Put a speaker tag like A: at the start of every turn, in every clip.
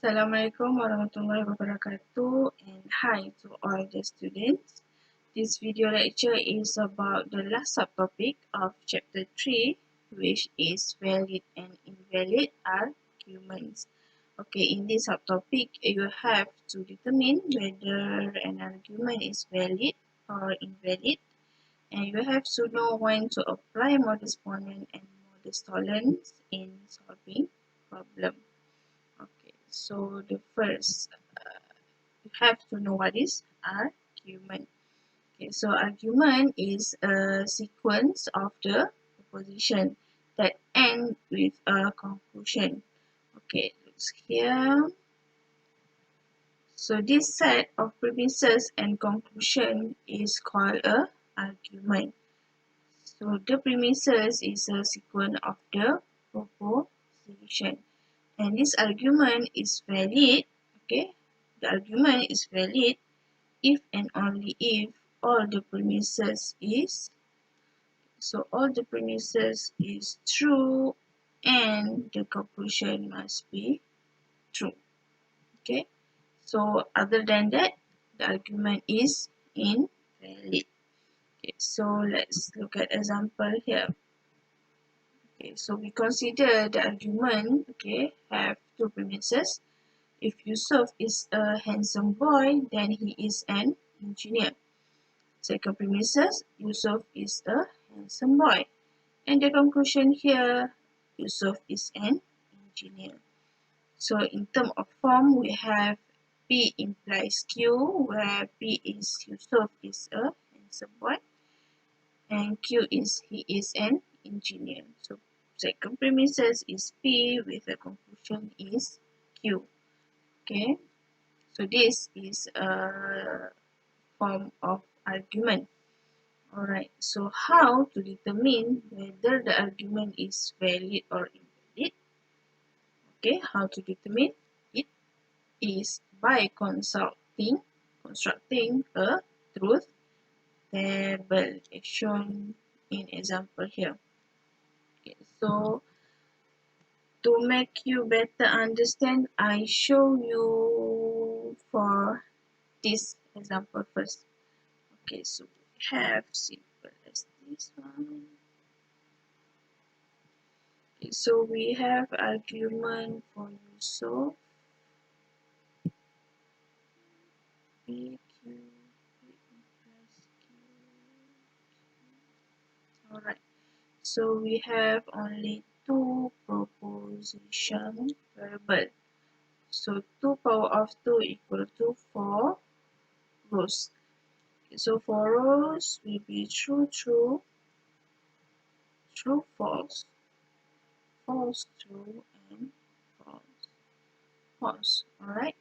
A: Assalamualaikum warahmatullahi wabarakatuh, and hi to all the students. This video lecture is about the last subtopic of chapter 3, which is valid and invalid arguments. Okay, in this subtopic, you have to determine whether an argument is valid or invalid, and you have to know when to apply modus ponens and modus tollens in solving problem. Okay, so the first, you have to know what is argument. Okay, so argument is a sequence of the proposition that end with a conclusion. Okay, looks here. So this set of premises and conclusion is called a argument. So the premises is a sequence of the proposition. And this argument is valid, okay, the argument is valid if and only if all the premises is, so all the premises is true and the conclusion must be true. Okay, so other than that, the argument is invalid. Okay, so let's look at example here. Okay, so we consider the argument, okay, have two premises. If Yusuf is a handsome boy, then he is an engineer. Second premises, Yusuf is a handsome boy. And the conclusion here, Yusuf is an engineer. So in terms of form, we have P implies Q, where P is Yusuf is a handsome boy, and Q is he is an engineer. So second premises is P with the conclusion is Q. Okay, so this is a form of argument. Alright, so how to determine whether the argument is valid or invalid? Okay, how to determine it is by constructing a truth table as shown in example here. Okay, so to make you better understand, I show you for this example first. Okay, so we have simple as this one. Okay, so we have argument for Yusuf. PQ plus Q. Alright, so we have only two proposition variable. So 2 power of 2 equal to 4 rows. Okay, so 4 rows will be true, true, true, false, false, true, and false, false. Alright.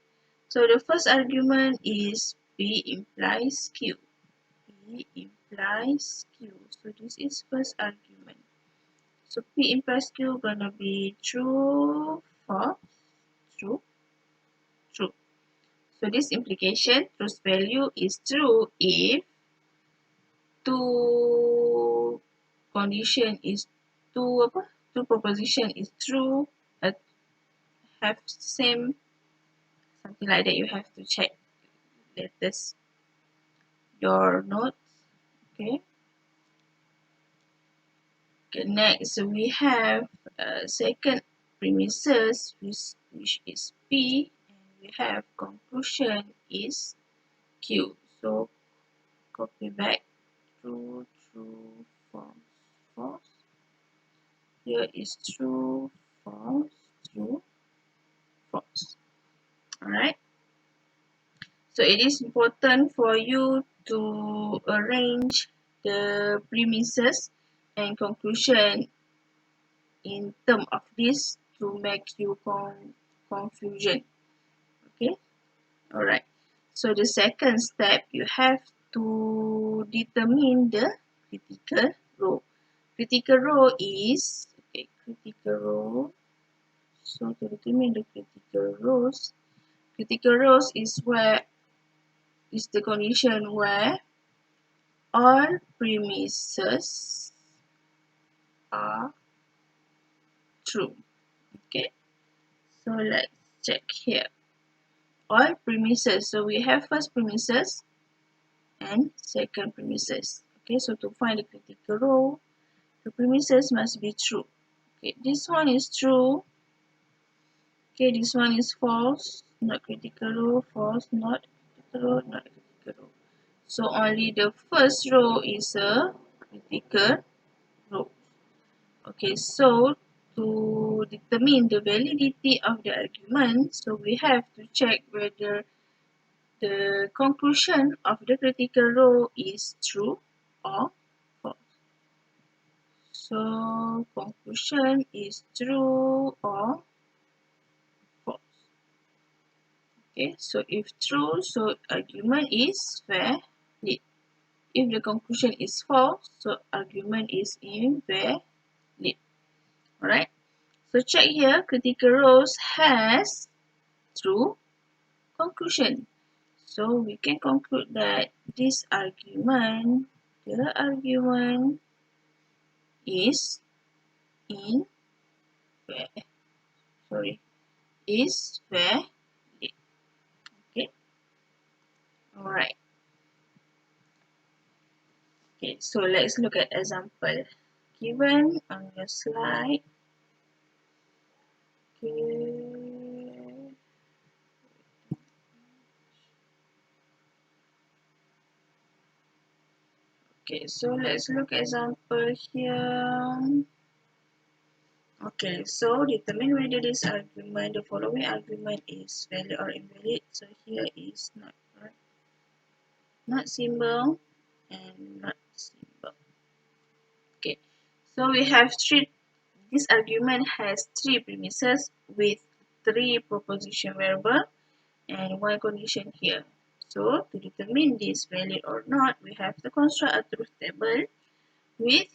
A: So the first argument is P implies Q. P implies Q. So this is first argument. So P implies Q gonna be true, false, true, true. So this implication, truth value is true if two condition is two proposition is true, have same, something like that. You have to check latest your notes. Okay. Okay, next we have second premises which is P, and we have conclusion is Q. So copy back, true, true, false, false. Here is true, false, true, false. Alright. So it is important for you to arrange the premises and conclusion in terms of this to make you confusion. Okay. Alright. So the second step, you have to determine the critical row. Critical row is, okay, critical row. So to determine the critical rows is the condition where all premises are true. Okay. So let's check here. All premises. So we have first premises and second premises. Okay, so to find the critical row, the premises must be true. Okay, this one is true. Okay, this one is false, not critical row, false, not critical row, not critical row. So only the first row is a critical row. Okay, so to determine the validity of the argument, so we have to check whether the conclusion of the critical row is true or false. So conclusion is true or false. Okay, so if true, so argument is valid. If the conclusion is false, so argument is invalid. Alright, so check here, critical rows has true conclusion. So we can conclude that this argument, the argument is in is valid. Okay, alright. Okay, so let's look at example given on your slide. Okay. Okay, so let's look at example here. Okay, so determine whether this argument, the following argument is valid or invalid. So here is not right, not symbol and not symbol. Okay, so we have this argument has three premises with three proposition variable and one condition here. So to determine this valid or not, we have to construct a truth table with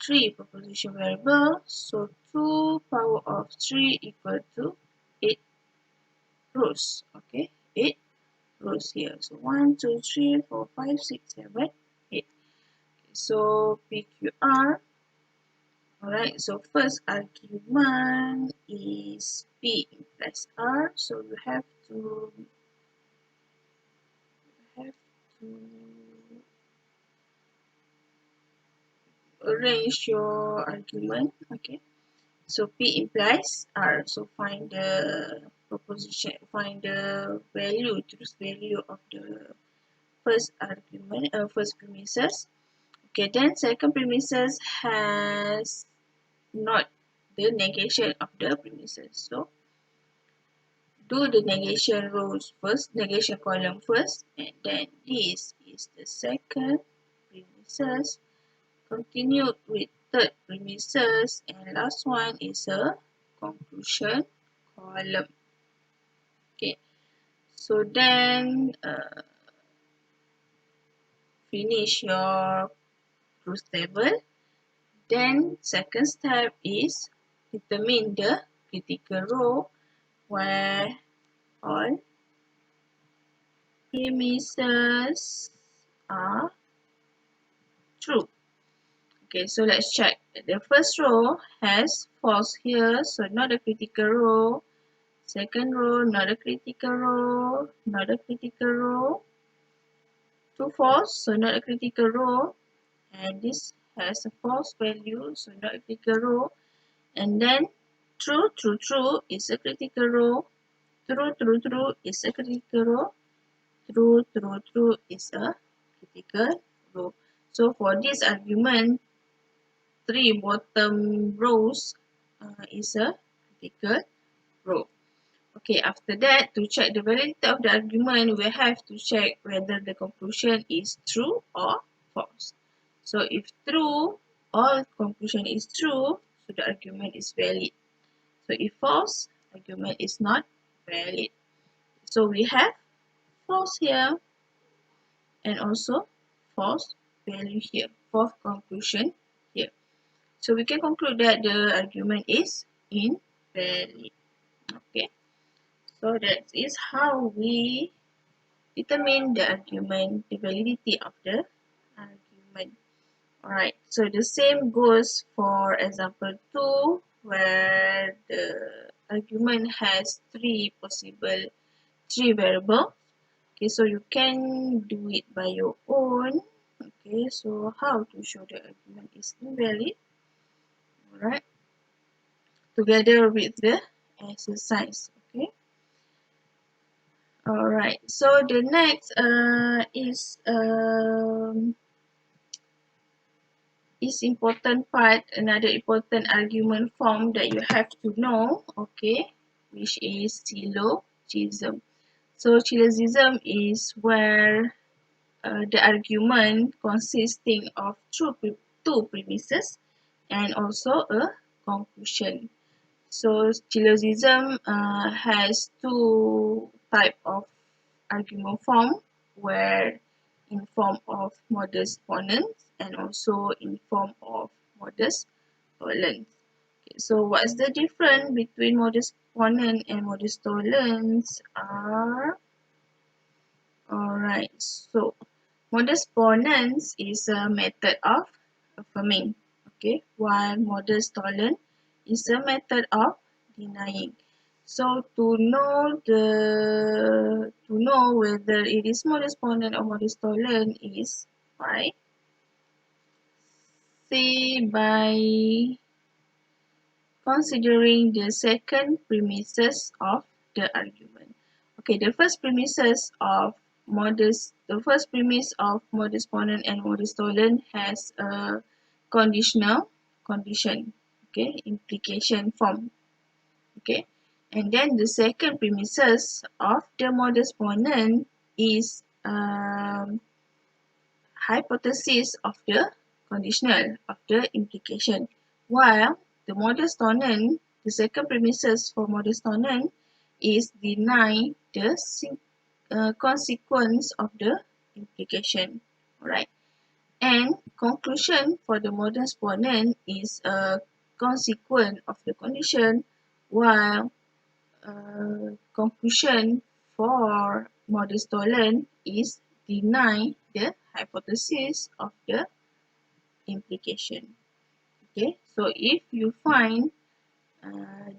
A: three proposition variable. So 2 power of 3 equal to 8 rows. Okay, 8 rows here. So 1, 2, 3, 4, 5, 6, 7, 8. So PQR. Alright, so first argument is P plus R. So you have to arrange your argument. Okay, so P implies R. So find the proposition, find the value, truth value of the first argument, first premises. Okay, then second premises has not the negation of the premises. So do the negation rows first, negation column first, and then this is the second premises. Continued with third premises, and last one is a conclusion column. Okay, so then finish your truth table. Then second step is determine the critical row where all premises are true. Okay, so let's check. The first row has false here, so not a critical row. Second row, not a critical row, not a critical row. Two false, so not a critical row. And this has a false value, so not a critical row. And then true, true, true is a critical row. True, true, true is a critical row. True, true, true is a critical row. So for this argument, three bottom rows is a critical row. Okay, after that, to check the validity of the argument, we have to check whether the conclusion is true or false. So if true, all conclusion is true, so the argument is valid. So if false, argument is not valid. So we have false here and also false value here, false conclusion here. So we can conclude that the argument is invalid. Okay, so that is how we determine the argument, the validity of the argument. Alright, so the same goes for example 2 where the argument has three variables. Okay, so you can do it by your own. Okay, so how to show the argument is invalid? Alright, together with the exercise. Okay. Alright, so the next is important part, another important argument form that you have to know, okay, which is syllogism. So syllogism is where the argument consisting of two premises and also a conclusion. So syllogism has two type of argument form, where in form of modus ponens and also in form of modus tollens. Okay, so what is the difference between modus ponens and modus tollens are? Alright, so modus ponens is a method of affirming, okay, while modus tollens is a method of denying. So to know whether it is modus ponens or modus tollens is by considering the second premises of the argument. Okay, the first premise of modus ponens and modus tollens has a condition, okay, implication form, okay, and then the second premises of the modus ponens is hypothesis of the conditional of the implication, while the second premises for modus tollens is deny the consequence of the implication. Alright, and conclusion for the modus ponens is a consequence of the condition, while conclusion for modus tollens is deny the hypothesis of the implication. Okay, so if you find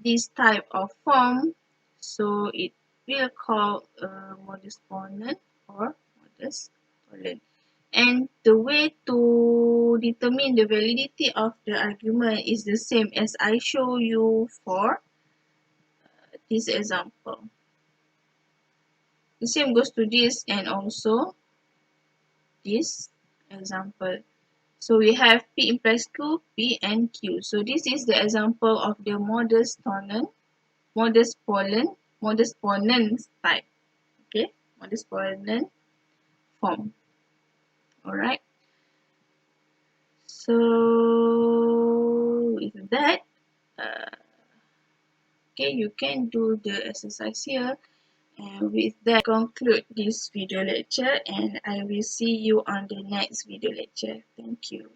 A: this type of form, so it will call modus ponens or modus tollens. And the way to determine the validity of the argument is the same as I show you for this example. The same goes to this and also this example. So we have P implies Q, P and Q. So this is the example of the modus ponens type. Okay, modus ponens form. Alright. So with that, okay, you can do the exercise here. And with that, conclude this video lecture, and I will see you on the next video lecture. Thank you.